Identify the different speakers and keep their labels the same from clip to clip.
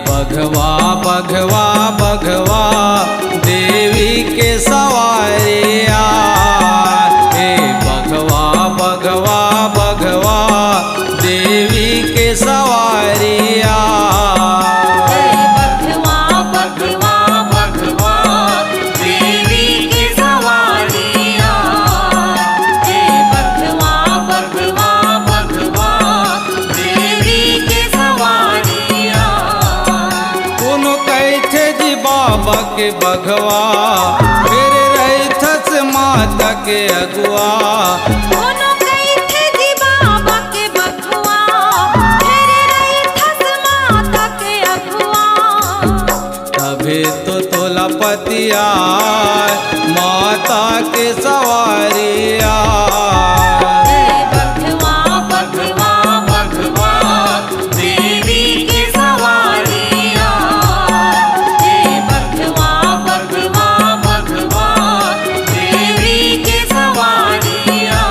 Speaker 1: बघवा बघवा बघवा देवी के सवारिया, हे बघवा बघवा बघवा देवी के सवारिया।
Speaker 2: बघवा बघवा बघवा देवी के सवारिया, हे बघवा बघवा बघवा देवी के सवारिया।
Speaker 1: कोनो कैथे जी बाबा के बघवा, फिर रैथस माता के अगुआ।
Speaker 2: कोनो कैथे जी बाबा के बघवा, फिर रैथस माता के अगुआ।
Speaker 1: तभे तो तोला पतिया माता के सवारिया।
Speaker 2: बघवा बघवा बघवा देवी के सवारिया, हे बघवा बघवा बघवा देवी के सवारिया।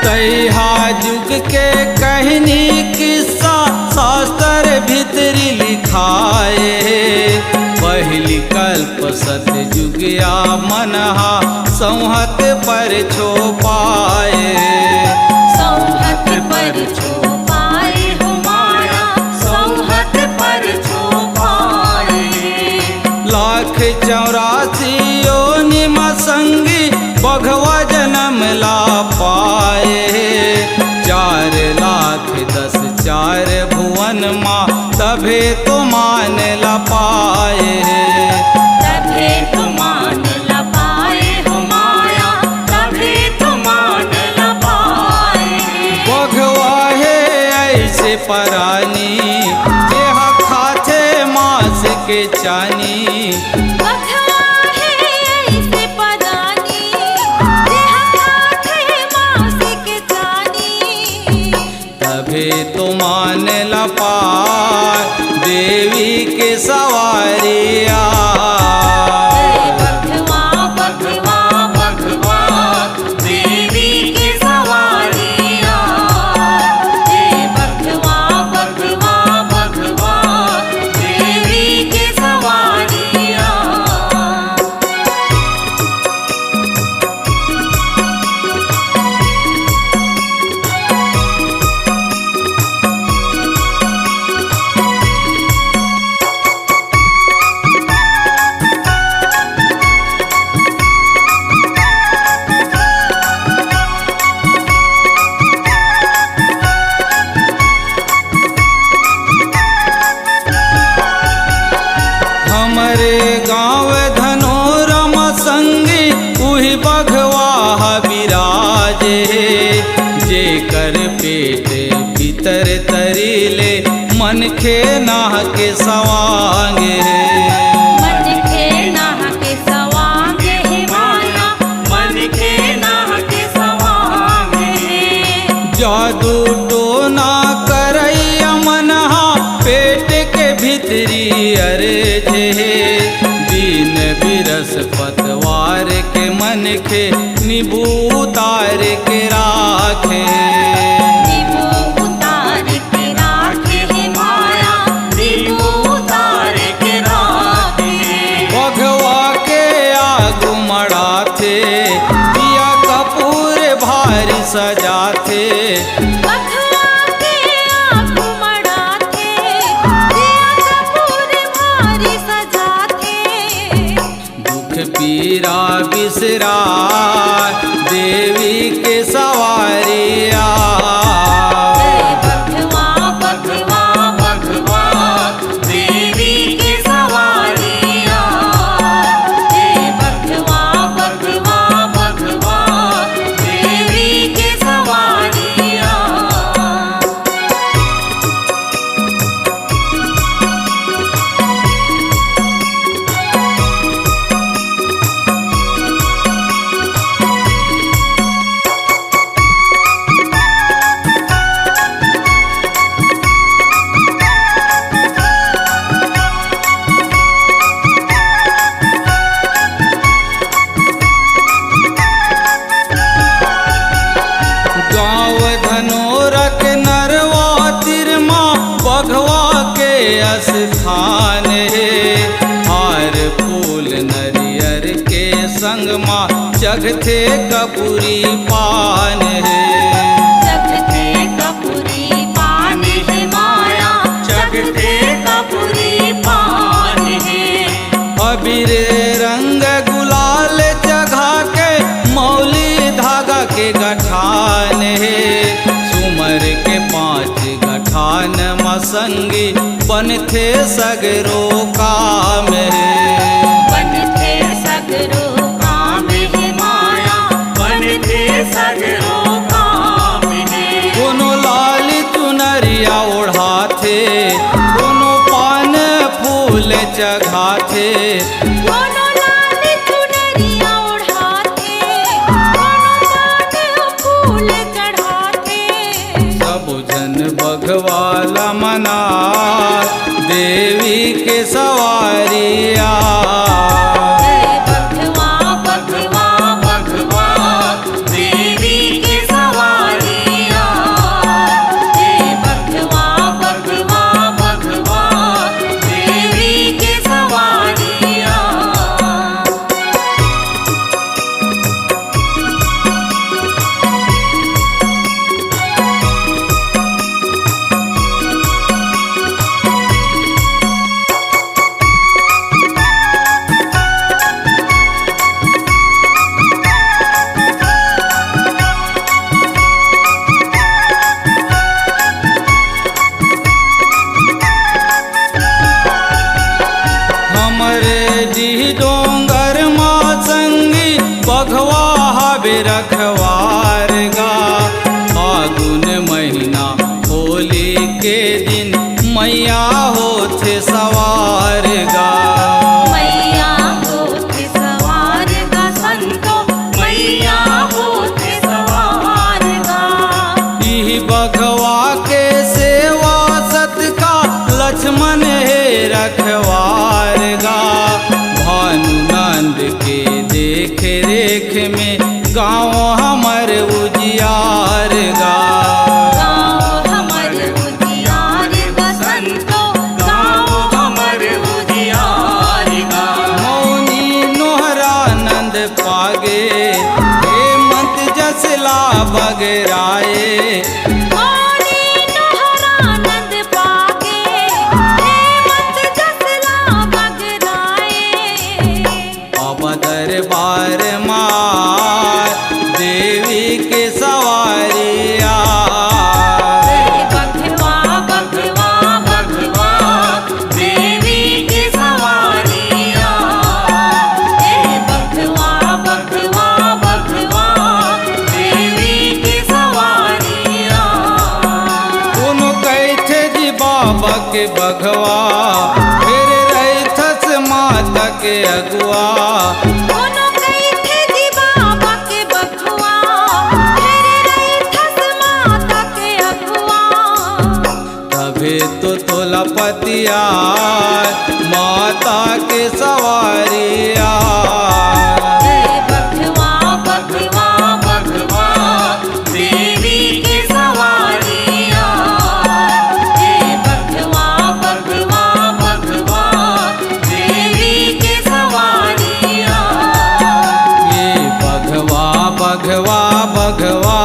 Speaker 1: तैहा युग के कहनी किस्सा शास्त्र भीतरी लिखाए। पहली कल्प सत्य जुगिया मनहा संहत पर छोपाए।
Speaker 2: संहत पर छुपाए हो माया, संहत पर छुपाए।
Speaker 1: 184 योनि संगी बघवा जन्म ला पाए। 4,10,4 भुवन माँ तभे तो मान ला पाए।
Speaker 2: तभे तो मान ला पाए हो माया, तभे तो मान ला पाए।
Speaker 1: बघवा है ऐसे परानी, जेहा खाथे मांस के चानी।
Speaker 2: बघवा है ऐसे परानी, जेहा खाथे मांस के जानी।
Speaker 1: तभे तो मान ला पाए देवी के सवारिया।
Speaker 2: बघवा बघवा बघवा देवी के सवारिया, हे बघवा बघवा बघवा देवी के सवारिया।
Speaker 1: हमरे गाँव धनोरम संगी उही बघवा विराजे। जेकर पेट भीतर तरीले मन खे नाह के सवांगे।
Speaker 2: मन के नाह के सवांगे हे माया, मन के नाह के सवांगे।
Speaker 1: जादू टोना करैया मनहा पेट के भीतरी अरझे। दीन बिरस पतवार के मन के निबू उतार के राखे।
Speaker 2: दीपू उतार के राखे हे माया, दीपू उतार के राखे।
Speaker 1: बघवा के आगू मड़ाथे, दिया कपूर भारी सजाथे।
Speaker 2: बघवा के आँख मड़ाथे, दिया कपूर भारी सजाथे।
Speaker 1: दुख पीरा बिसरा देवी के सवारिया।
Speaker 2: बघवा बघवा
Speaker 1: स्थान है। हार फूल नरियर के संग माँ चघते कपूरी पान है।
Speaker 2: चखते कपूरी पान है माया, चखते कपूरी पान है।
Speaker 1: अबीर रंग गुलाल चघा के मौली धागा के गठान है। सुमर के 5 गठान मसंगी बनथे सगरो काम है।
Speaker 2: बनथे सगरो काम है माया, बनथे सगरो काम है।
Speaker 1: दोनों लाल चुनरिया ओढ़ाथे, दोनों पान फूल चघाथे।
Speaker 2: दोनों लाल चुनरिया ओढ़ाते, दोनों पान फूल चढ़ाते।
Speaker 1: सब जन बघवाला मना देवी के सवारिया।
Speaker 2: बघवा बघवा बघवा देवी के सवारिया। बघवा बघवा बघवा देवी के सवारिया।
Speaker 1: हमरे जी डोंगर माँ संगी बघवा हबे रखवार गा। फागुन महीना होली के दिन मैया होथे सवार गा।
Speaker 2: मैया होते सवार गा संतो, मैया होते सवार गा।
Speaker 1: इही बघवा के सेवा सत्का लक्ष्मण है रखवार गा। भानुनंद के देख रेख में गाँव हमर उजियार गा।
Speaker 2: गाँव हमर उजियार गा संतो, गाँव हमर उजियार गा।
Speaker 1: मौनी नोहरानंद पागे, हेमंत जसला बगराए।
Speaker 2: मौनी नोहरानंद पागे, हेमंत जसला बगराए।
Speaker 1: अब दरबार मार देवी के सवारिया।
Speaker 2: बघवा बघवा बघवा देवी के सवारिया। बघवा बघवा बघवा देवी के सवारिया।
Speaker 1: दोनों कैथे जी बाबा के बघवा, फिर रैथस माता के अगुआ।
Speaker 2: दोनों कैथे जी बाबा के बघवा, फिर रैथस माता के अगुआ।
Speaker 1: तभे तो तोला पतिया माता के सवारिया।
Speaker 2: बघवा बघवा बघवा देवी के सवारिया। बघवा बघवा बघवा देवी के सवारिया।
Speaker 1: ये बघवा बघवा बघवा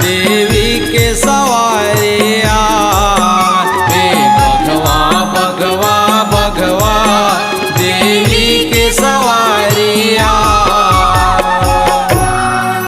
Speaker 1: देवी के सवारिया।